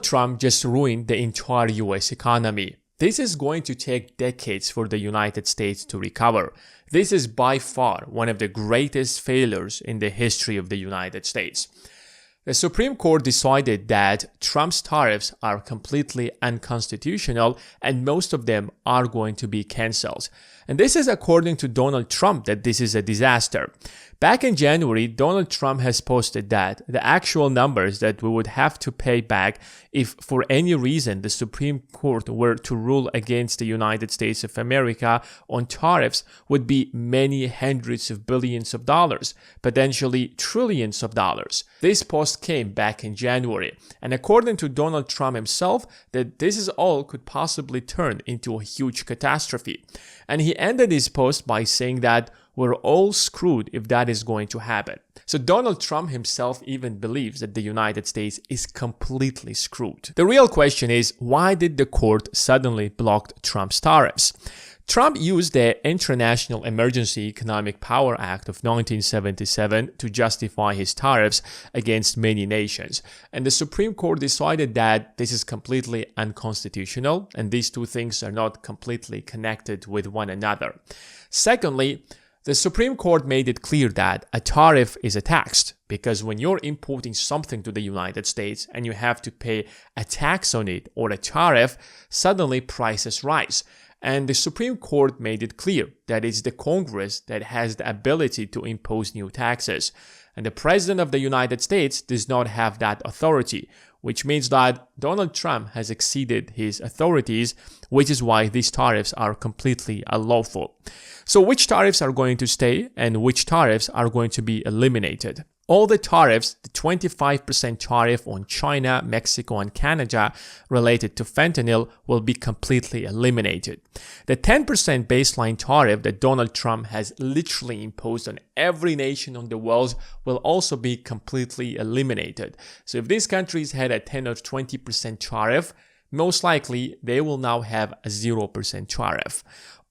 Trump just ruined the entire US economy. This is going to take decades for the United States to recover. This is by far one of the greatest failures in the history of the United States. The Supreme Court decided that Trump's tariffs are completely unconstitutional and most of them are going to be cancelled. And this is according to Donald Trump that this is a disaster. Back in January, Donald Trump has posted that the actual numbers that we would have to pay back if for any reason the Supreme Court were to rule against the United States of America on tariffs would be many hundreds of billions of dollars, potentially trillions of dollars. This post came back in January, and according to Donald Trump himself, that this is all could possibly turn into a huge catastrophe. And he ended his post by saying that we're all screwed if that is going to happen. So Donald Trump himself even believes that the United States is completely screwed. The real question is, why did the court suddenly block Trump's tariffs? Trump used the International Emergency Economic Power Act of 1977 to justify his tariffs against many nations. And the Supreme Court decided that this is completely unconstitutional and these two things are not completely connected with one another. Secondly, the Supreme Court made it clear that a tariff is a tax because when you're importing something to the United States and you have to pay a tax on it or a tariff, suddenly prices rise. And the Supreme Court made it clear that it's the Congress that has the ability to impose new taxes. And the President of the United States does not have that authority, which means that Donald Trump has exceeded his authorities, which is why these tariffs are completely unlawful. So which tariffs are going to stay and which tariffs are going to be eliminated? All the tariffs, the 25% tariff on China, Mexico, and Canada related to fentanyl will be completely eliminated. The 10% baseline tariff that Donald Trump has literally imposed on every nation on the world will also be completely eliminated. So if these countries had a 10 or 20% tariff, most likely they will now have a 0% tariff.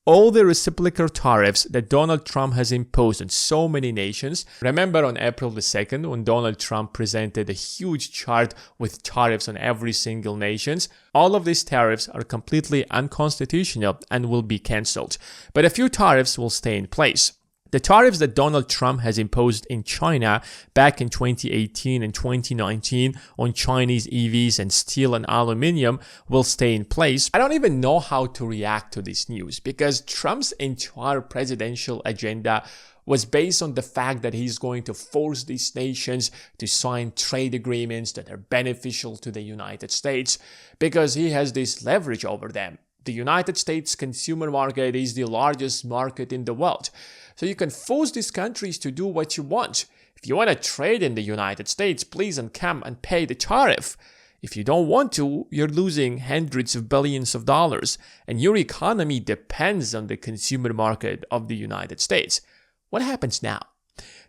All the reciprocal tariffs that Donald Trump has imposed on so many nations. Remember on April the 2nd when Donald Trump presented a huge chart with tariffs on every single nation. All of these tariffs are completely unconstitutional and will be cancelled. But a few tariffs will stay in place. The tariffs that Donald Trump has imposed in China back in 2018 and 2019 on Chinese EVs and steel and aluminum will stay in place. I don't even know how to react to this news because Trump's entire presidential agenda was based on the fact that he's going to force these nations to sign trade agreements that are beneficial to the United States because he has this leverage over them. The United States consumer market is the largest market in the world. So you can force these countries to do what you want. If you want to trade in the United States, please come and pay the tariff. If you don't want to, you're losing hundreds of billions of dollars and your economy depends on the consumer market of the United States. What happens now?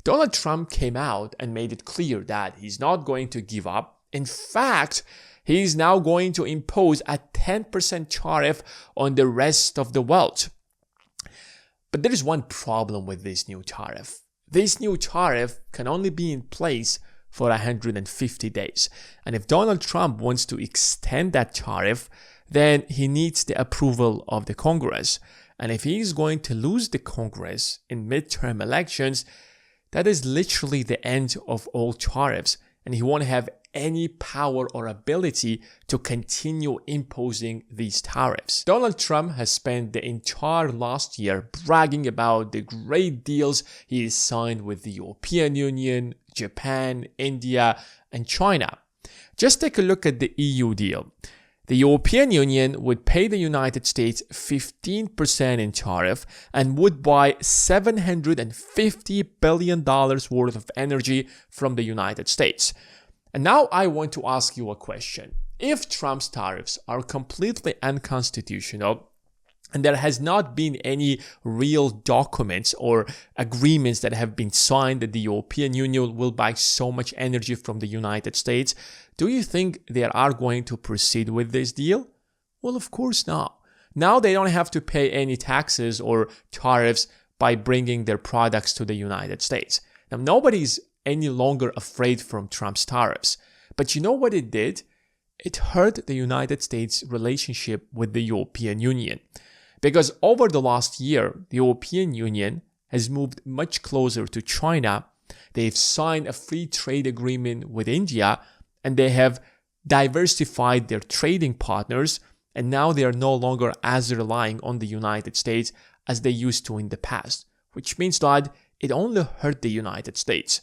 Donald Trump came out and made it clear that he's not going to give up. In fact, he is now going to impose a 10% tariff on the rest of the world. But there is one problem with this new tariff. This new tariff can only be in place for 150 days. And if Donald Trump wants to extend that tariff, then he needs the approval of the Congress. And if he is going to lose the Congress in midterm elections, that is literally the end of all tariffs. And he won't have any power or ability to continue imposing these tariffs. Donald Trump has spent the entire last year bragging about the great deals he has signed with the European Union, Japan, India, and China. Just take a look at the EU deal. The European Union would pay the United States 15% in tariff and would buy $750 billion worth of energy from the United States. And now I want to ask you a question. If Trump's tariffs are completely unconstitutional and there has not been any real documents or agreements that have been signed that the European Union will buy so much energy from the United States, do you think they are going to proceed with this deal? Well, of course not. Now they don't have to pay any taxes or tariffs by bringing their products to the United States. Now, nobody's any longer afraid from Trump's tariffs. But you know what it did? it hurt the United States' relationship with the European Union. Because over the last year, the European Union has moved much closer to China. They've signed a free trade agreement with India, and they have diversified their trading partners, and now they are no longer as relying on the United States as they used to in the past, which means that it only hurt the United States.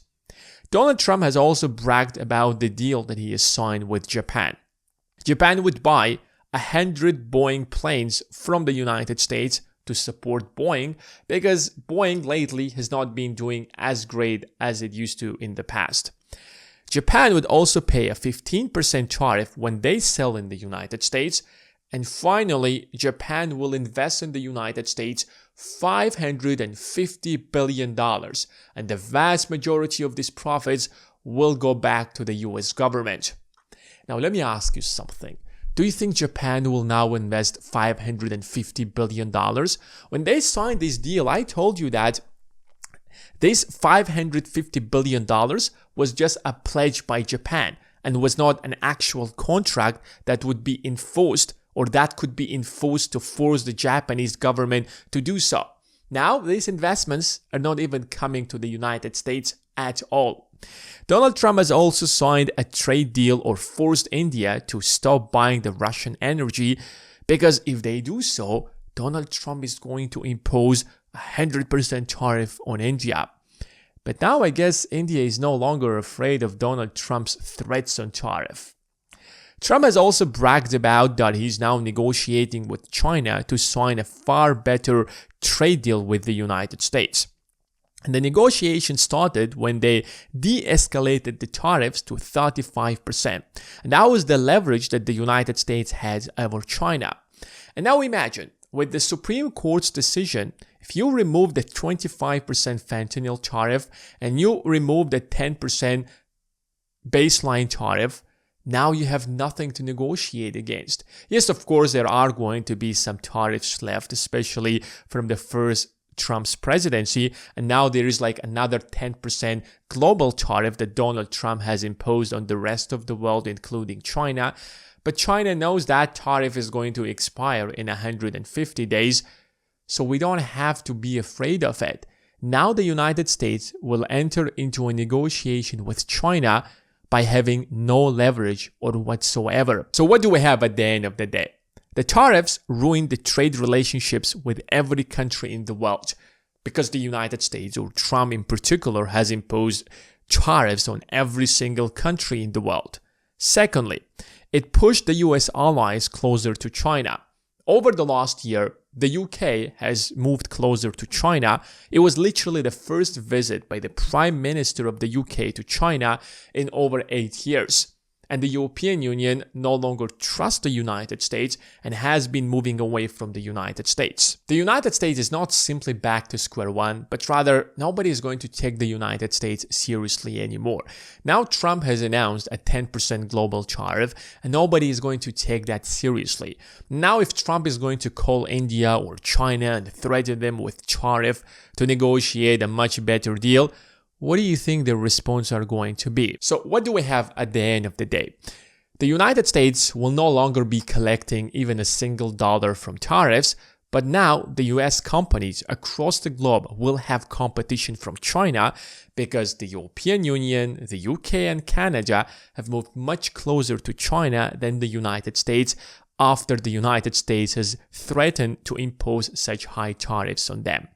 Donald Trump has also bragged about the deal that he has signed with Japan. Japan would buy 100 Boeing planes from the United States to support Boeing, because Boeing lately has not been doing as great as it used to in the past. Japan would also pay a 15% tariff when they sell in the United States. And finally, Japan will invest in the United States $550 billion, and the vast majority of these profits will go back to the US government. Now, let me ask you something. Do you think Japan will now invest $550 billion? When they signed this deal, I told you that this $550 billion was just a pledge by Japan and was not an actual contract that would be enforced, or that could be enforced to force the Japanese government to do so. Now, these investments are not even coming to the United States at all. Donald Trump has also signed a trade deal or forced India to stop buying the Russian energy, because if they do so, Donald Trump is going to impose a 100% tariff on India. But now I guess India is no longer afraid of Donald Trump's threats on tariff. Trump has also bragged about that he's now negotiating with China to sign a far better trade deal with the United States. And the negotiation started when they de-escalated the tariffs to 35%. And that was the leverage that the United States had over China. And now imagine, with the Supreme Court's decision, if you remove the 25% fentanyl tariff and you remove the 10% baseline tariff, now you have nothing to negotiate against. Yes, of course, there are going to be some tariffs left, especially from the first Trump's presidency, and now there is like another 10% global tariff that Donald Trump has imposed on the rest of the world, including China. But China knows that tariff is going to expire in 150 days, so we don't have to be afraid of it. Now the United States will enter into a negotiation with China by having no leverage or whatsoever. So what do we have at the end of the day? The tariffs ruined the trade relationships with every country in the world, because the United States, or Trump in particular, has imposed tariffs on every single country in the world. Secondly, it pushed the US allies closer to China. Over the last year, the UK has moved closer to China. It was literally the first visit by the Prime Minister of the UK to China in over 8 years. And the European Union no longer trusts the United States and has been moving away from the United States. The United States is not simply back to square one, but rather nobody is going to take the United States seriously anymore. Now Trump has announced a 10% global tariff, and nobody is going to take that seriously. Now if Trump is going to call India or China and threaten them with tariff to negotiate a much better deal, what do you think their response are going to be? So what do we have at the end of the day? The United States will no longer be collecting even a single dollar from tariffs, but now the US companies across the globe will have competition from China, because the European Union, the UK and Canada have moved much closer to China than the United States after the United States has threatened to impose such high tariffs on them.